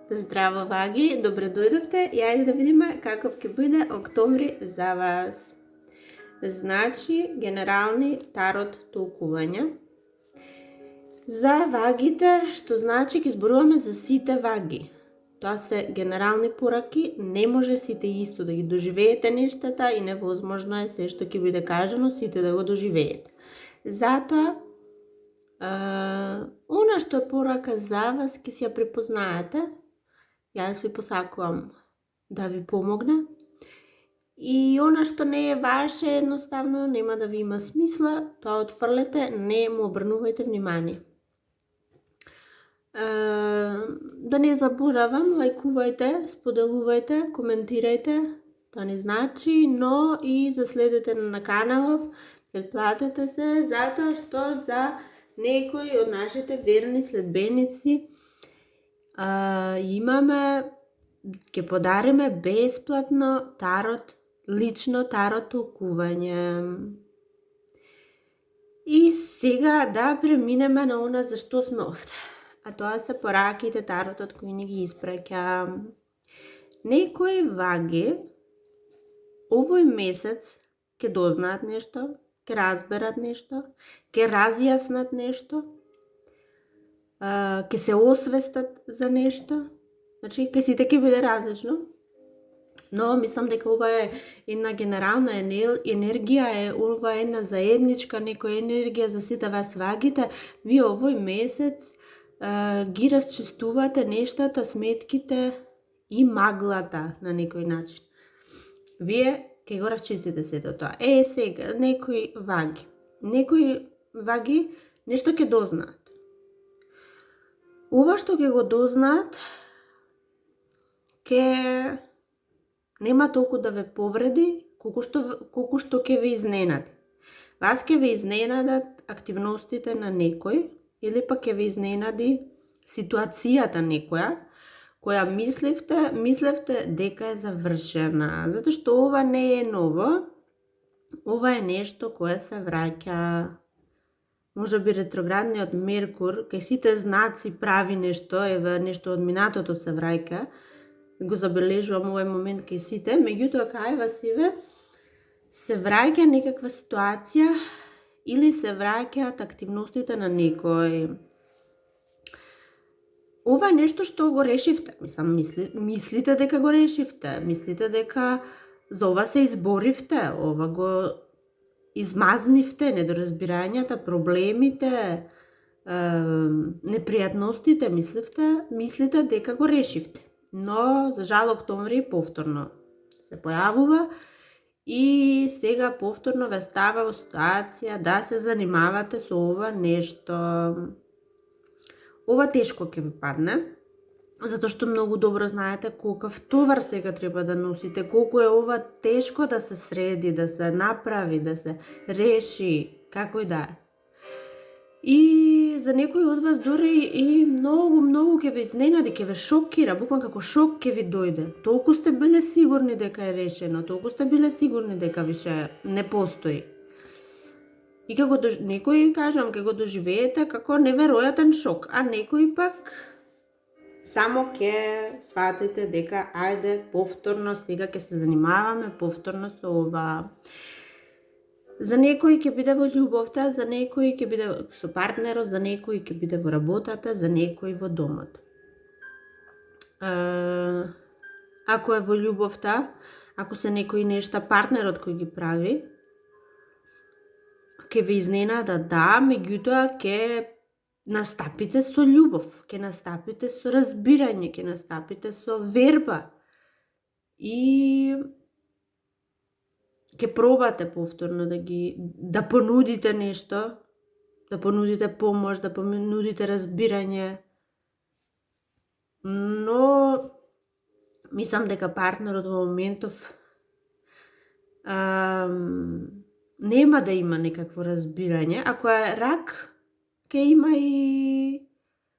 Здраво, ваги! Добре дојдовте и ајде да видиме каков ќе биде октомври за вас. Значи, генерални тарот толкувања. За вагите, што значи ќе зборуваме за сите ваги. Тоа се генерални пораки, не може сите исто да ги доживеете нештата и невозможно е се што ќе биде кажано сите да го доживеете. Затоа, она што е порака за вас ќе си ја препознаете. Јас ви посакувам да ви помогне. И она што не е ваше, едноставно нема да ви има смисла, тоа отфрлете, не му обрнувајте внимание. Да не заборавам, лајкувајте, споделувајте, коментирајте, тоа не значи, но и заследете на каналов, претплатете се, затоа што за некои од нашите верни следбеници имаме, ќе подариме бесплатно тарот, лично тарот толкување. И сега да преминеме на она за што сме овде. А тоа се пораките, таротот кој ни ги испраќа. Некои ваги овој месец ќе дознаат нешто, ќе разберат нешто, ќе разјаснат нешто, ќе се освестат за нешто. Значи, кај сите ќе биде различно. Но мислам дека ова е една генерална енергија, ова е една заедничка некоја енергија за сите вас вагите. Вие овој месец ги расчистувате нештата, сметките и маглата на некој начин. Вие ќе го расчистите сето тоа. Сега, некои ваги нешто ќе дознаат. Ова што ќе го дознаат, ќе нема толку да ве повреди, колку што ќе ве изненади. Вас ќе ве изненадат активностите на некој, или пак ќе ве изненади ситуацијата некоја, која мислевте дека е завршена. Затоа што ова не е ново, ова е нешто кое се враќа. Може би ретроградниот Меркур, кај сите знаци прави нешто, еве нешто од минатото се враќа, го забележувам овој момент кај сите, меѓутоа кај вас се враќа некаква ситуација или се враќаат активностите на некој. Ова е нешто што го решивте, мислите дека го решивте, мислите дека за ова се изборивте, ова го измазнивте, недоразбирањата, проблемите, непријатностите, мислите дека го решивте. Но, за жал, октомври повторно се појавува и сега повторно ве става во ситуација да се занимавате со ова нешто. Ова тешко ќе ви падне, затоа што многу добро знаете колкав товар сега треба да носите, колку е ова тешко да се среди, да се направи, да се реши, како и да е. И за некои од вас дури и многу ќе ве изненади, ќе ве шокира, буквално како шок ќе ви дојде. Толку сте биле сигурни дека е решено, толку сте биле сигурни дека више не постои. И некои, кажам, ќе го доживеете како неверојатен шок, а некои пак само ќе сватите дека ајде повторно сега ќе се занимаваме повторно со ова. За некои ќе биде во љубовта, за некои ќе биде со партнерот, за некои ќе биде во работата, за некои во домот. Ако е во љубовта, ако се некои нешта партнерот кој ги прави, ќе ве изненада, да, меѓутоа ќе настапите со љубов, ќе настапите со разбирање, ќе настапите со верба и ќе пробате повторно да понудите нешто, да понудите помош, да понудите разбирање. Но мислам дека партнерот во моментов нема да има некакво разбирање. Ако е рак, ќе има и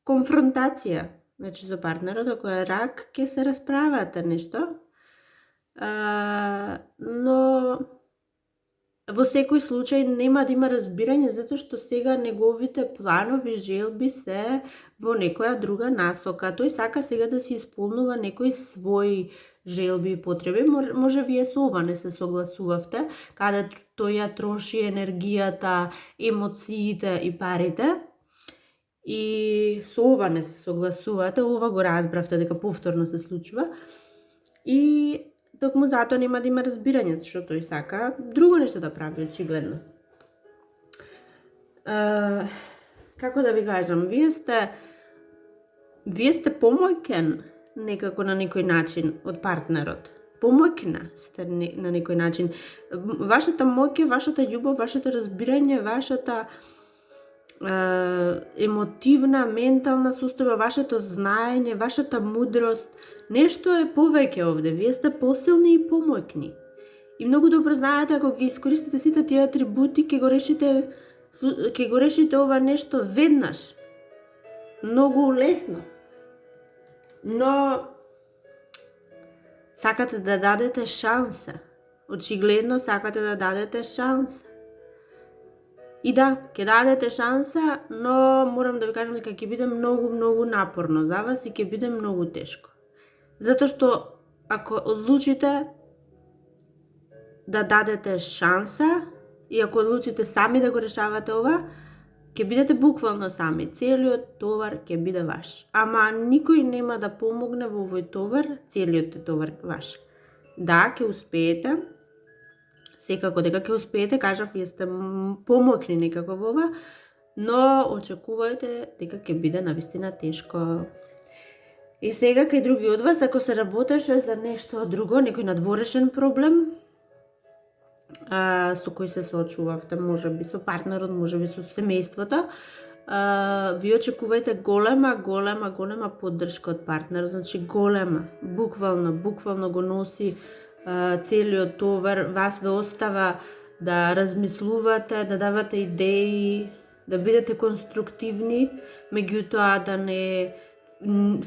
конфронтација. Значи, со партнерот, ако е рак, ќе се расправате нешто. Но во секој случај нема да има разбирање затоа што сега неговите планови, желби се во некоја друга насока. Тој сака сега да се исполнува некои своји желби и потреби. Може вие со ова не се согласувавте, каде тој ја троши енергијата, емоциите и парите. И со ова не се согласувате, ова го разбравте дека повторно се случува. И токму затоа нема да има разбирање, што тој сака друго нешто да прави, очигледно. Како да ви кажам, вие сте помојкен некако на некој начин од партнерот. Помојкна сте на некој начин. Вашата моќ, вашата љубов, вашето разбирање, вашата емотивна, ментална состојба, вашето знаење, вашата мудрост, нешто е повеќе овде. Вие сте посилни и помојкни. И многу добро знаете, ако ги искористите сите тие атрибути, ќе го решите ова нешто веднаш. Многу лесно. Но сакате да дадете шанса. Очигледно сакате да дадете шанса. И да, ќе дадете шанса, но морам да ви кажам дека ќе биде многу напорно за вас и ќе биде многу тешко. Затоа што ако одлучите да дадете шанса и ако одлучите сами да го решавате ова, ќе бидете буквално сами. Целиот товар ќе биде ваш. Ама никој нема да помогне во овој товар, целиот товар ваш. Да, ќе успеете. Секако дека ќе успеете, кажав, вие сте помојкни некако во ова, но очекувајте дека ќе биде навистина тешко. И сега кај други од вас, ако се работеше за нешто друго, некој надворешен проблем, со кој се соочувавте, можеби со партнерот, можеби со семејството, ви очекувајте голема поддршка од партнерот, значи голема, буквално го носи целиот товар, вас ве остава да размислувате, да давате идеи, да бидете конструктивни, меѓутоа да не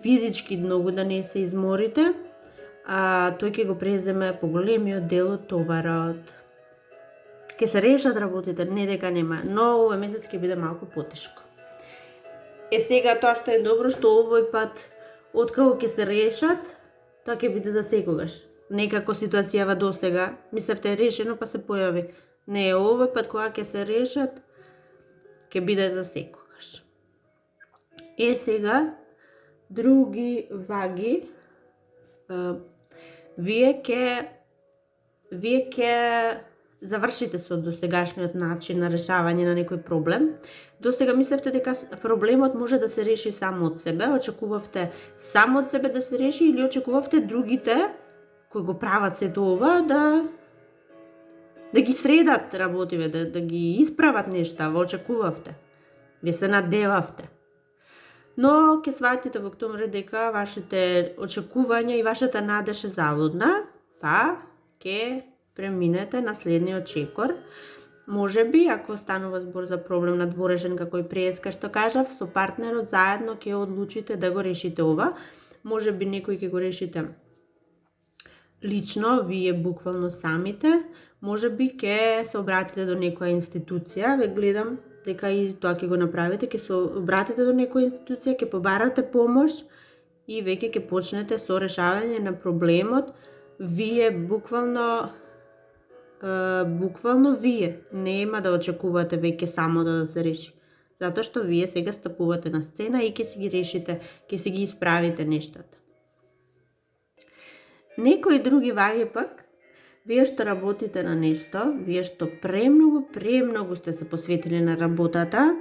физички многу да не се изморите, тој ќе го преземе поголемиот дел од товарот. Ќе се решат работите, не дека нема, но овој месец ќе биде малку потешко. Сега тоа што е добро, што овој пат, откако ќе се решат, тоа ќе биде за секогаш. Некако ситуацијава досега, мислевте решено па се појави. Не, овој пат кога ќе се решат, ќе биде за секогаш. Сега, други ваги, вие ќе завршите со досегашниот начин на решавање на некој проблем. Досега мислевте дека проблемот може да се реши само од себе, очекувавте само од себе да се реши или очекувавте другите кои го прават сето ова да ги средат работиве, да ги исправат нешта, очекувавте. Вие се надевавте. Но ќе сватите во октомври дека вашите очекувања и вашата надеж е залудна, па ќе преминете на следниот чекор. Можеби, ако станува збор за проблем надворешен како и преска што кажав, со партнерот заедно ќе одлучите да го решите ова. Можеби некој ќе го решите лично, вие буквално самите. Можеби ќе се обратите до некоја институција, ве гледам дека и тоа ќе го направите, ќе се обратите до некоја институција, ќе побарате помош и веќе ќе почнете со решавање на проблемот. Вие буквално вие нема да очекувате веќе само да се реши. Затоа што вие сега стапувате на сцена и ќе си ги решите, ќе си ги исправите нештата. Некои други ваги пак, вие што работите на нешто, вие што премногу сте се посветили на работата,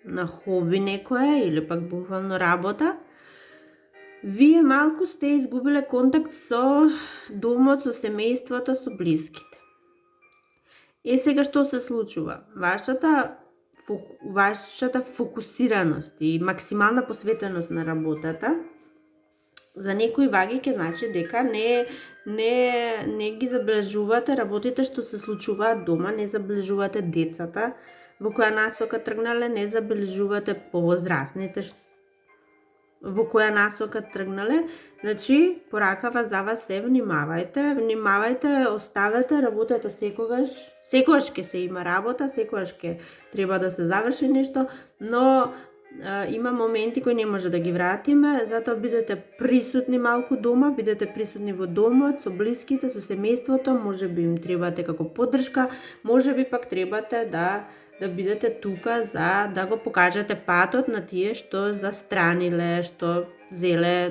на хоби некое или пак буквално работа, вие малку сте изгубиле контакт со домот, со семејството, со блиските. Сега што се случува? Вашата фокусираност и максимална посветеност на работата за некои ваги ќе значи дека не ги забележувате работите што се случуваат дома, не забележувате децата во која насока тргнале, не забележувате повозрасните во која насока тргнале. Значи, поракава за вас се внимавајте, оставете, работете секогаш ќе се има работа, секогаш ќе треба да се заврши нешто, но има моменти кои не може да ги вратиме, затоа бидете присутни малку дома, бидете присутни во домот, со блиските, со семејството, може би им требате како поддршка, може би пак требате да бидете тука за да го покажете патот на тие што застраниле, што зеле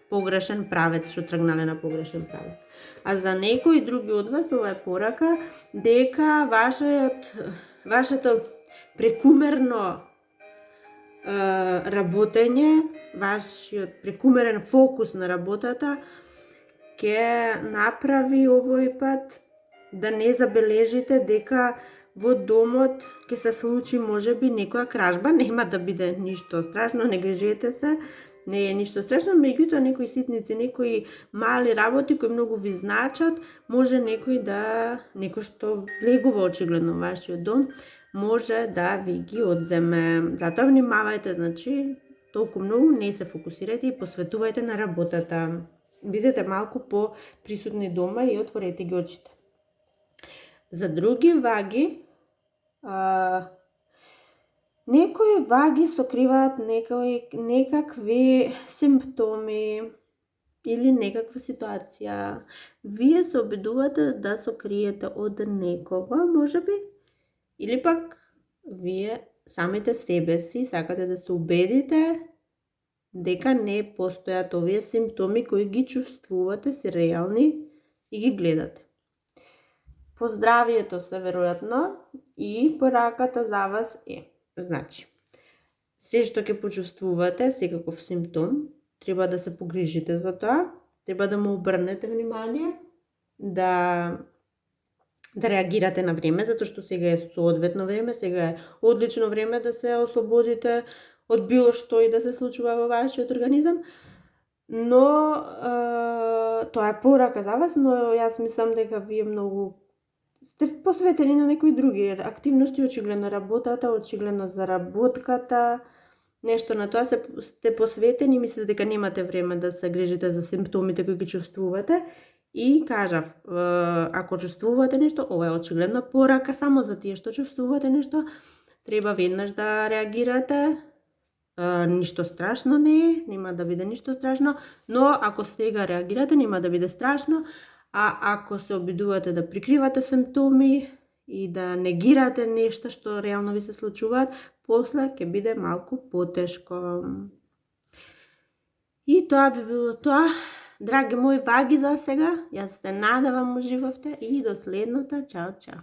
погрешен правец, што тргнале на погрешен правец. А за некои други од вас ова е порака дека вашето прекумерно работење, вашиот прекумерен фокус на работата ќе направи овој пат да не забележите дека во домот ќе се случи можеби некоја кражба, нема да биде ништо страшно, не грижете се, не е ништо страшно, меѓутоа некои ситници, некои мали работи кои многу ви значат, може некој што влегува очигледно вашиот дом, може да ви ги одземе. Затоа внимавајте, значи, толку многу не се фокусирајте и посветувајте на работата. Бидете малку по-присутни дома и отворете ги очите. За други ваги, некои ваги сокриваат некакви симптоми или некаква ситуација. Вие се обидувате да сокриете од некого, можеби, или пак вие самите себе си сакате да се убедите дека не постојат овие симптоми кои ги чувствувате, се реални и ги гледате. Поздравието се веројатно и пораката за вас е. Значи, се што ќе почувствувате, секаков симптом, треба да се погрижите за тоа, треба да му обрнете внимание, да реагирате на време, затоа што сега е соодветно време, сега е одлично време да се ослободите од било што и да се случува во вашиот организам. Но тоа е порака за вас, но јас мислам дека вие многу сте посветени на некои други активности, очигледно работата, очигледно заработката, нешто на тоа сте посветени, мислите дека немате време да се грижите за симптомите кои ги чувствувате. И кажав, ако чувствувате нешто, ова е очигледно порака само за тие што чувствувате нешто, треба веднаш да реагирате. Ништо страшно не е, нема да биде ништо страшно, но ако сега реагирате, нема да биде страшно, а ако се обидувате да прикривате симптоми и да негирате нешто што реално ви се случуваат, после ќе биде малку потешко. И тоа би било тоа. Драги мои ваги за сега, јас се надевам уживавте и до следното. Чао, чао.